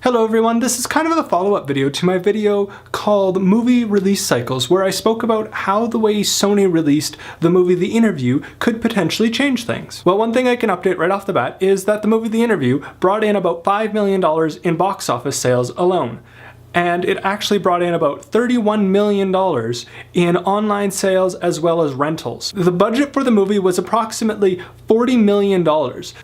Hello everyone, this is kind of a follow-up video to my video called Movie Release Cycles, where I spoke about how the way Sony released the movie The Interview could potentially change things. Well, one thing I can update right off the bat is that the movie The Interview brought in about $5 million in box office sales alone. And it actually brought in about $31 million in online sales as well as rentals. The budget for the movie was approximately $40 million.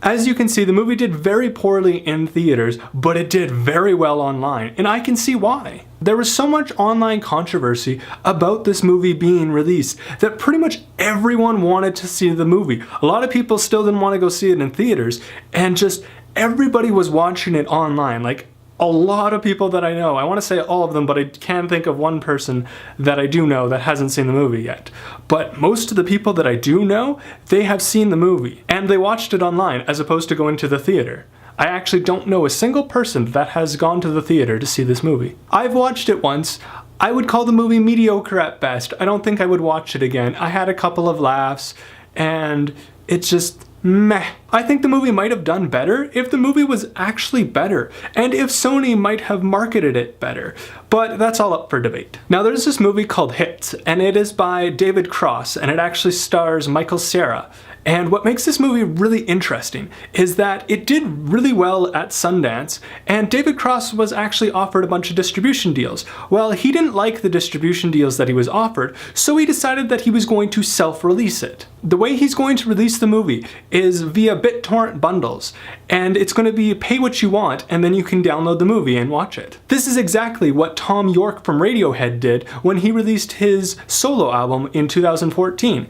As you can see, the movie did very poorly in theaters, but it did very well online, and I can see why. There was so much online controversy about this movie being released that pretty much everyone wanted to see the movie. A lot of people still didn't want to go see it in theaters, and just everybody was watching it online. Like, a lot of people that I know, I want to say all of them, but I can't think of one person that I do know that hasn't seen the movie yet. But most of the people that I do know, they have seen the movie, and they watched it online as opposed to going to the theater. I actually don't know a single person that has gone to the theater to see this movie. I've watched it once. I would call the movie mediocre at best. I don't think I would watch it again. I had a couple of laughs, and it's just meh. I think the movie might have done better if the movie was actually better, and if Sony might have marketed it better, but that's all up for debate. Now, there's this movie called Hits, and it is by David Cross, and it actually stars Michael Cera. And what makes this movie really interesting is that it did really well at Sundance, and David Cross was actually offered a bunch of distribution deals. Well, he didn't like the distribution deals that he was offered, so he decided that he was going to self-release it. The way he's going to release the movie is via BitTorrent bundles, and it's going to be pay what you want, and then you can download the movie and watch it. This is exactly what Tom York from Radiohead did when he released his solo album in 2014.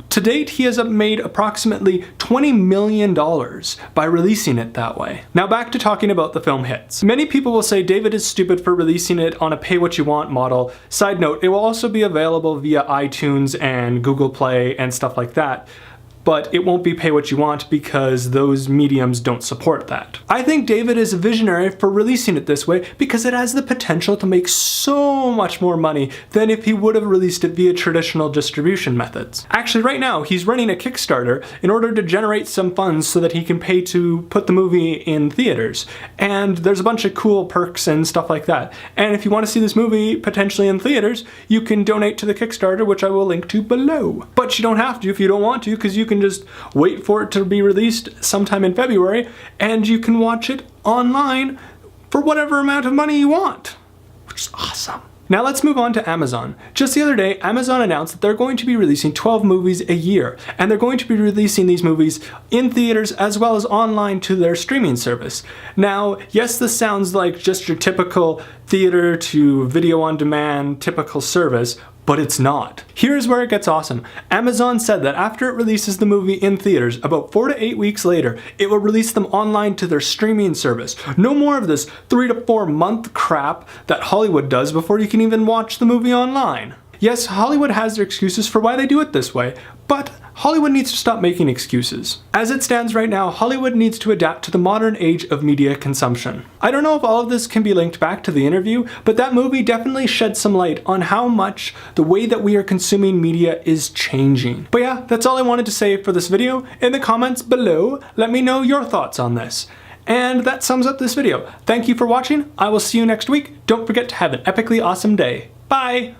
To date, he has made approximately $20 million by releasing it that way. Now back to talking about the film Hits. Many people will say David is stupid for releasing it on a pay-what-you-want model. Side note, it will also be available via iTunes and Google Play and stuff like that, but it won't be pay what you want because those mediums don't support that. I think David is a visionary for releasing it this way because it has the potential to make so much more money than if he would have released it via traditional distribution methods. Actually, right now, he's running a Kickstarter in order to generate some funds so that he can pay to put the movie in theaters. And there's a bunch of cool perks and stuff like that. And if you want to see this movie potentially in theaters, you can donate to the Kickstarter, which I will link to below. But you don't have to if you don't want to, because you can just wait for it to be released sometime in February, and you can watch it online for whatever amount of money you want, which is awesome. Now let's move on to Amazon. Just the other day, Amazon announced that they're going to be releasing 12 movies a year, and they're going to be releasing these movies in theaters as well as online to their streaming service. Now, yes, this sounds like just your typical theater to video on demand typical service, but it's not. Here's where it gets awesome. Amazon said that after it releases the movie in theaters, about 4 to 8 weeks later, it will release them online to their streaming service. No more of this 3 to 4 month crap that Hollywood does before you can even watch the movie online. Yes, Hollywood has their excuses for why they do it this way, but Hollywood needs to stop making excuses. As it stands right now, Hollywood needs to adapt to the modern age of media consumption. I don't know if all of this can be linked back to The Interview, but that movie definitely shed some light on how much the way that we are consuming media is changing. But yeah, that's all I wanted to say for this video. In the comments below, let me know your thoughts on this. And that sums up this video. Thank you for watching. I will see you next week. Don't forget to have an epically awesome day. Bye!